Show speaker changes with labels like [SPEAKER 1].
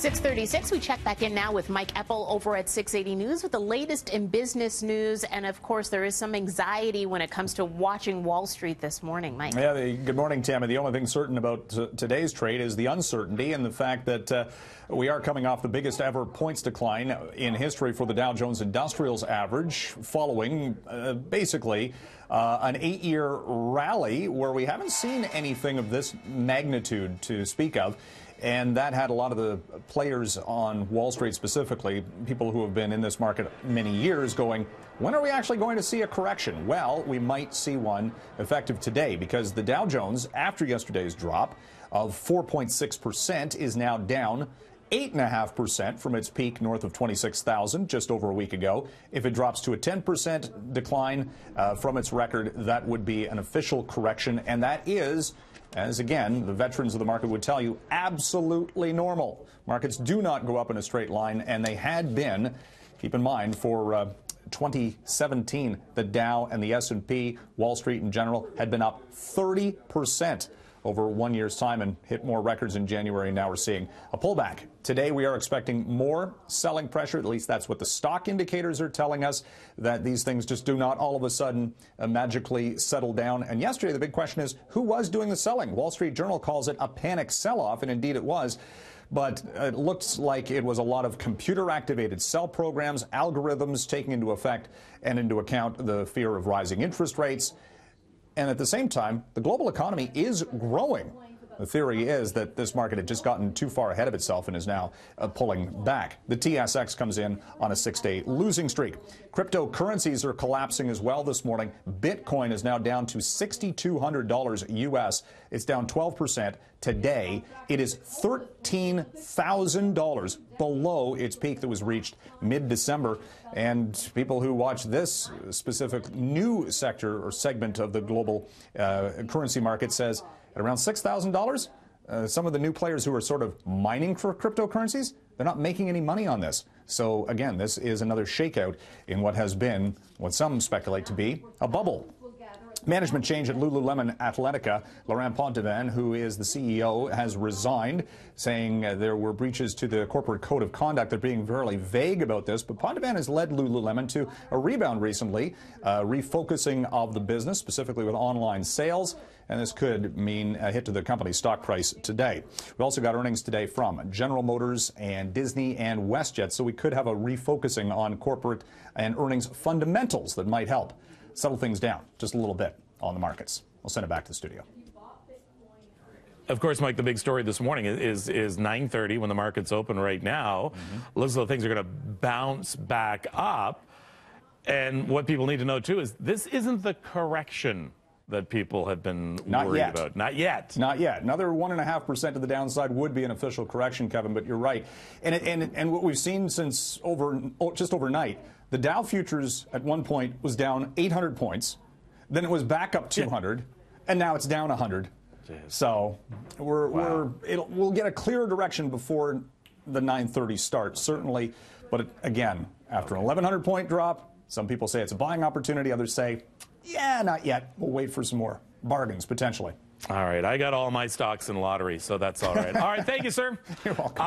[SPEAKER 1] 6:36, we check back in now with Mike Eppel over at 680 News with the latest in business news. And of course, there is some anxiety when it comes to watching Wall Street this morning. Mike.
[SPEAKER 2] Yeah, good morning, Tammy. The only thing certain about today's trade is the uncertainty and the fact that we are coming off the biggest ever points decline in history for the Dow Jones Industrials average, following basically an 8-year rally where we haven't seen anything of this magnitude to speak of. And that had a lot of the players on Wall Street, specifically people who have been in this market many years, going, when are we actually going to see a correction? Well, we might see one effective today, because the Dow Jones, after yesterday's drop of 4.6%, is now down 8.5% from its peak north of 26,000 just over a week ago. If it drops to a 10% decline from its record, that would be an official correction, and that is, as again, the veterans of the market would tell you, absolutely normal. Markets do not go up in a straight line, and they had been, keep in mind, for 2017, the Dow and the S&P, Wall Street in general, had been up 30% over 1 year's time and hit more records in January. Now we're seeing a pullback. Today we are expecting more selling pressure. At least that's what the stock indicators are telling us, that these things just do not all of a sudden magically settle down. And yesterday the big question is, who was doing the selling? Wall Street Journal calls it a panic sell-off, and indeed it was. But it looks like it was a lot of computer-activated sell programs, algorithms taking into effect and into account the fear of rising interest rates. And at the same time, the global economy is growing. The theory is that this market had just gotten too far ahead of itself and is now pulling back. The TSX comes in on a 6-day losing streak. Cryptocurrencies are collapsing as well this morning. Bitcoin is now down to $6,200 US. It's down 12% today. It is $13,000 below its peak that was reached mid-December. And people who watch this specific new sector or segment of the global currency market says at around $6,000, some of the new players who are sort of mining for cryptocurrencies, they're not making any money on this. So again, this is another shakeout in what has been, what some speculate to be, a bubble. Management change at Lululemon Athletica. Laurent Pontevin, who is the CEO, has resigned, saying there were breaches to the corporate code of conduct. They're being fairly vague about this, but Pontevin has led Lululemon to a rebound recently, refocusing of the business, specifically with online sales, and this could mean a hit to the company's stock price today. We also got earnings today from General Motors and Disney and WestJet, so we could have a refocusing on corporate and earnings fundamentals that might help settle things down just a little bit on the markets. We'll send it back to the studio.
[SPEAKER 3] Of course, Mike, the big story this morning is 9:30 when the market's open right now. Looks like things are going to bounce back up. And what people need to know, too, is this isn't the correction that people have been worried about. Not yet.
[SPEAKER 2] Not yet. Another 1.5% to the downside would be an official correction, Kevin, but you're right. And what we've seen since just overnight, the Dow futures at one point was down 800 points, then it was back up 200, and now it's down 100. Jeez. So we'll get a clearer direction before the 9:30 start, certainly. But again, after an 1,100-point drop, some people say it's a buying opportunity. Others say, yeah, not yet. We'll wait for some more bargains, potentially.
[SPEAKER 3] All right. I got all my stocks in lottery, so that's all right. All right. Thank you, sir.
[SPEAKER 2] You're welcome.